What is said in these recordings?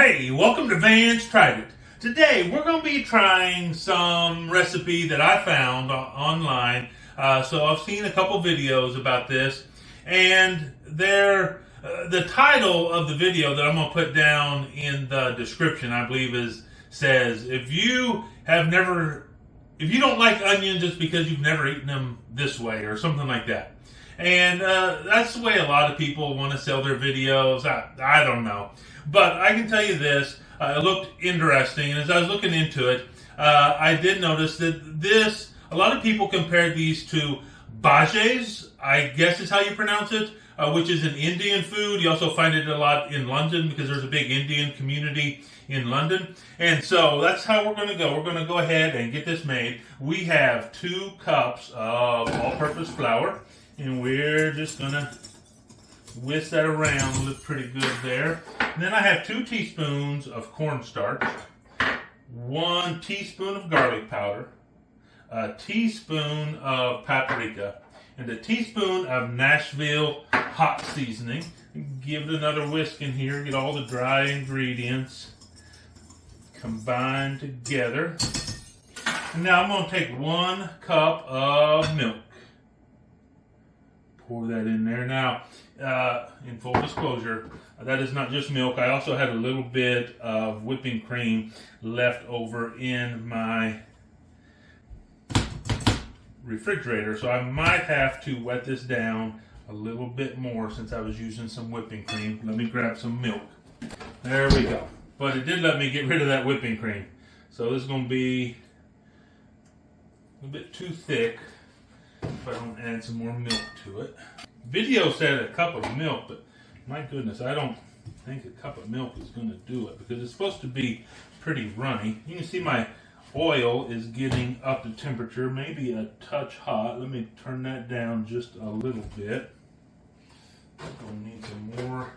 Hey, welcome to Vance Tried It. Today we're going to be trying some recipe that I found online. So I've seen a couple videos about this, and the title of the video that I'm going to put down in the description, I believe, says if you don't like onions, it's because you've never eaten them this way, or something like that. And that's the way a lot of people want to sell their videos. I don't know. But I can tell you this, it looked interesting, and as I was looking into it, I did notice that a lot of people compared these to bhajis, I guess is how you pronounce it, which is an Indian food. You also find it a lot in London because there's a big Indian community in London. And so that's how we're going to go. We're going to go ahead and get this made. We have 2 cups of all-purpose flour, and we're just going to whisk that around. Look pretty good there. And then I have 2 teaspoons of cornstarch, 1 teaspoon of garlic powder, a teaspoon of paprika, and a teaspoon of Nashville hot seasoning. Give it another whisk in here. Get all the dry ingredients combined together. And now I'm going to take 1 cup of milk. Pour that in there. Now, in full disclosure, that is not just milk. I also had a little bit of whipping cream left over in my refrigerator, so I might have to wet this down a little bit more since I was using some whipping cream. Let me grab some milk. There we go. But it did let me get rid of that whipping cream. So this is going to be a little bit too thick if I don't add some more milk to it. Video said a cup of milk, but my goodness, I don't think a cup of milk is going to do it because it's supposed to be pretty runny. You can see my oil is getting up to temperature, maybe a touch hot. Let me turn that down just a little bit. I'm going to need some more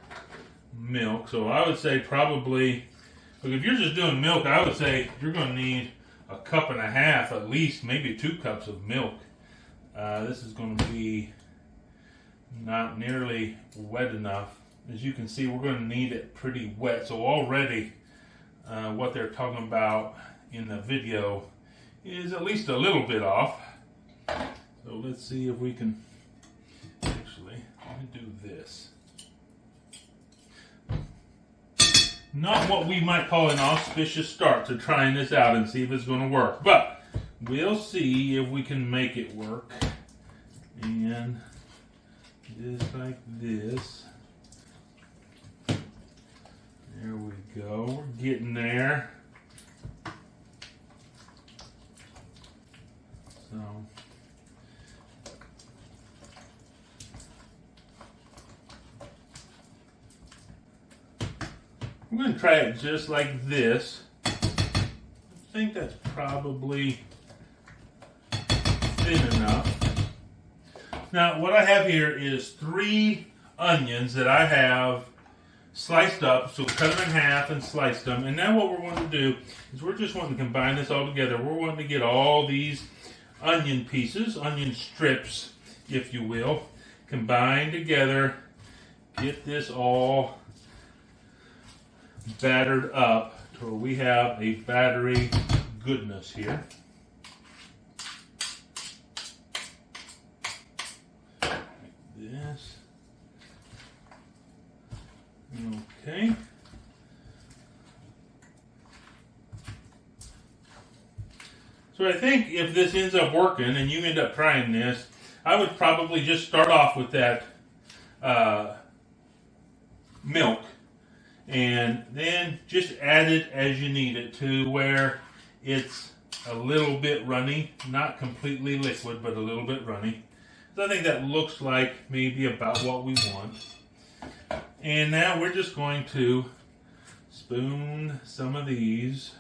milk. So I would say probably, look, if you're just doing milk, I would say you're going to need a cup and a half, at least, maybe 2 cups of milk. This is going to be not nearly wet enough. As you can see, we're going to need it pretty wet. So already what they're talking about in the video is at least a little bit off. So let's see if we can actually do this. Not what we might call an auspicious start to trying this out and see if it's going to work. But we'll see if we can make it work. And just like this. There we go. We're getting there. So I'm going to try it just like this. I think that's probably thin enough. Now, what I have here is 3 onions that I have sliced up. So cut them in half and sliced them. And now what we're wanting to do is we're just wanting to combine this all together. We're wanting to get all these onion pieces, onion strips, if you will, combined together. Get this all battered up to where we have a battery goodness here. This. Okay. So I think if this ends up working and you end up trying this, I would probably just start off with that milk and then just add it as you need it to where it's a little bit runny, not completely liquid, but a little bit runny. So I think that looks like maybe about what we want. And now we're just going to spoon some of these.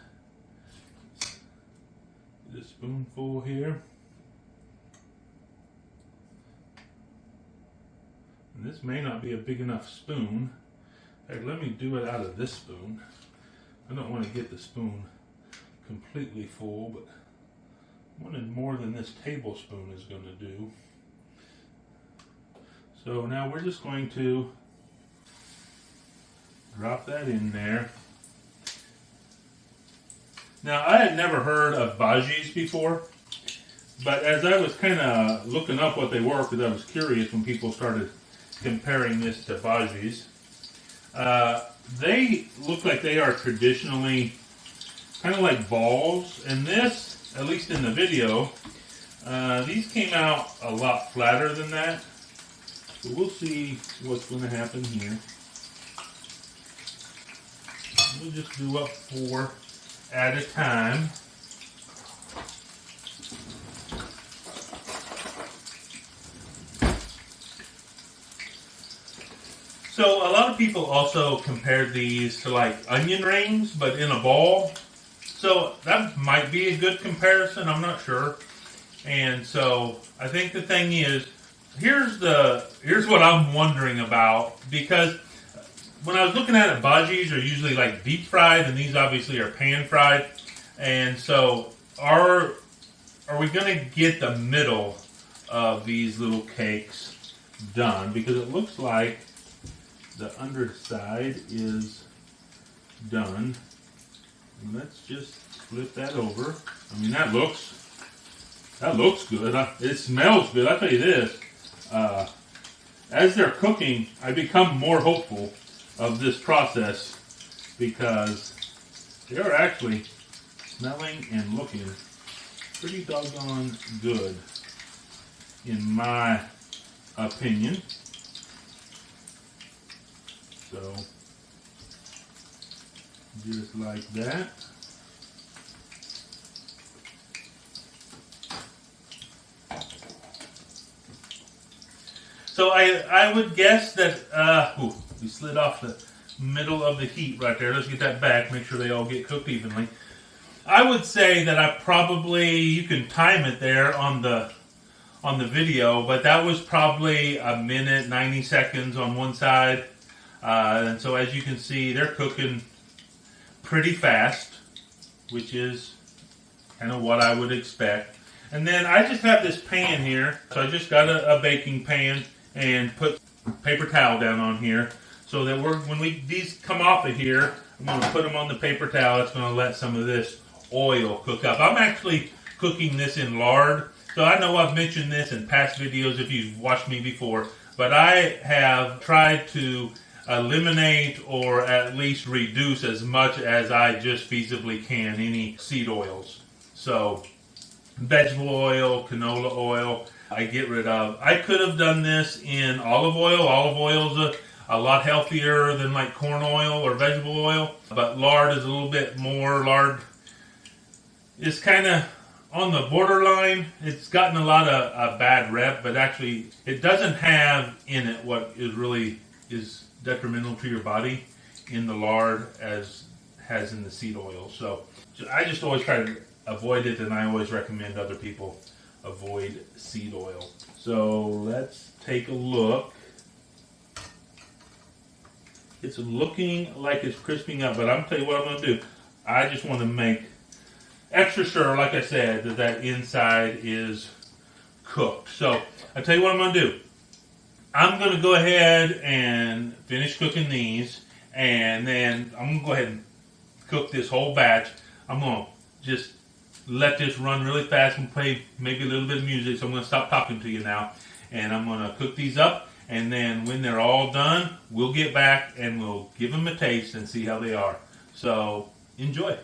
Get a spoonful here. And this may not be a big enough spoon. In fact, let me do it out of this spoon. I don't want to get the spoon completely full, but I wanted more than this tablespoon is going to do. So now we're just going to drop that in there. Now, I had never heard of bhajis before, but as I was kind of looking up what they were, because I was curious when people started comparing this to bhajis, they look like they are traditionally kind of like balls, and this, at least in the video, these came out a lot flatter than that. So we'll see what's going to happen here. We'll just do up 4 at a time. So a lot of people also compared these to like onion rings, but in a ball. So that might be a good comparison, I'm not sure. And so I think the thing is, here's what I'm wondering about, because when I was looking at it, bhajis are usually like deep fried, and these obviously are pan fried. And so are we going to get the middle of these little cakes done? Because it looks like the underside is done. And let's just flip that over. I mean, that looks good. It smells good. I'll tell you this. As they're cooking, I become more hopeful of this process because they are actually smelling and looking pretty doggone good, in my opinion. So, just like that. So I would guess that, we slid off the middle of the heat right there. Let's get that back, make sure they all get cooked evenly. I would say that you can time it there on the video, but that was probably a minute, 90 seconds on one side. And so as you can see, they're cooking pretty fast, which is kind of what I would expect. And then I just have this pan here. So I just got a baking pan and put paper towel down on here so that when these come off of here, I'm going to put them on the paper towel. It's going to let some of this oil cook up. I'm actually cooking this in lard. So I know I've mentioned this in past videos if you've watched me before, but I have tried to eliminate or at least reduce as much as I just feasibly can any seed oils. So vegetable oil, canola oil, I get rid of. I could have done this in olive oil. Olive oil is a lot healthier than like corn oil or vegetable oil, but lard is a little bit more. Lard is kind of on the borderline. It's gotten a lot of a bad rep, but actually it doesn't have in it what is detrimental to your body in the lard as has in the seed oil. So I just always try to avoid it, and I always recommend other people avoid seed oil. So let's take a look. It's looking like it's crisping up, but I'm tell you what I'm going to do. I just want to make extra sure, like I said, that inside is cooked. So I'll tell you what I'm going to do. I'm going to go ahead and finish cooking these, and then I'm going to go ahead and cook this whole batch. I'm going to just let this run really fast and play maybe a little bit of music. So I'm going to stop talking to you now, and I'm going to cook these up, and then when they're all done, we'll get back and we'll give them a taste and see how they are. So enjoy.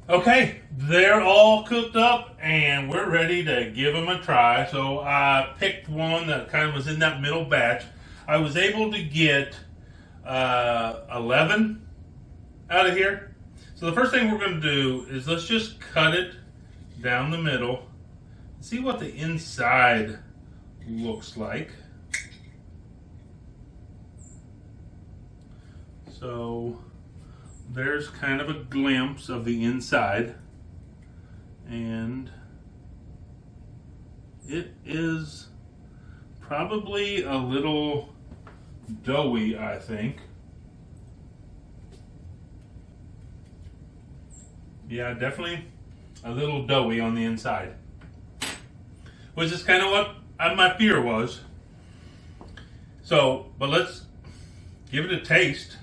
Okay, they're all cooked up and we're ready to give them a try. So I picked one that kind of was in that middle batch. I was able to get 11 out of here. So the first thing we're going to do is let's just cut it down the middle. See what the inside looks like. So there's kind of a glimpse of the inside, and it is probably a little doughy, I think. Yeah, definitely a little doughy on the inside, which is kind of what my fear was. So, but let's give it a taste.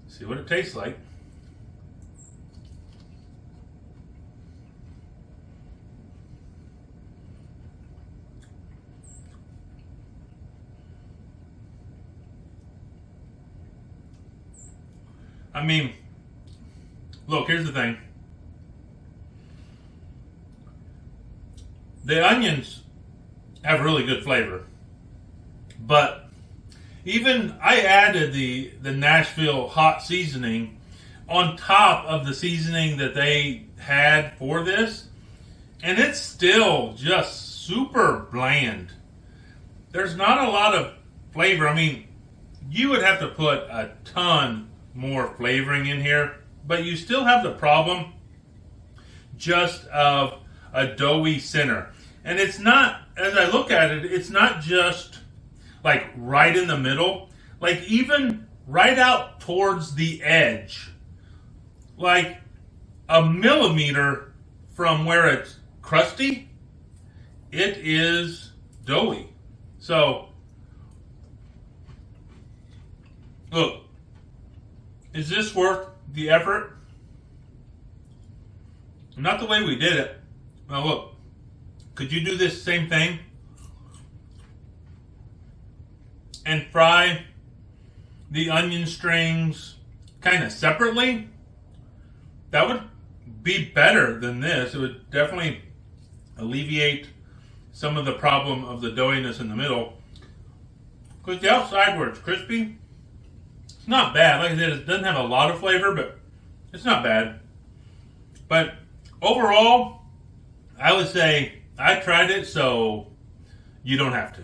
See what it tastes like. I mean, look, here's the thing. The onions have really good flavor. But even I added the Nashville hot seasoning on top of the seasoning that they had for this, and it's still just super bland. There's not a lot of flavor. I mean, you would have to put a ton more flavoring in here, but you still have the problem just of a doughy center. And it's not, as I look at it, it's not just like right in the middle, like even right out towards the edge, like a millimeter from where it's crusty, it is doughy. So, look, is this worth the effort? Not the way we did it. Now look, could you do this same thing and fry the onion strings kind of separately? That would be better than this. It would definitely alleviate some of the problem of the doughiness in the middle. Because the outside where it's crispy, it's not bad. Like I said, it doesn't have a lot of flavor, but it's not bad. But overall, I would say I tried it, so you don't have to.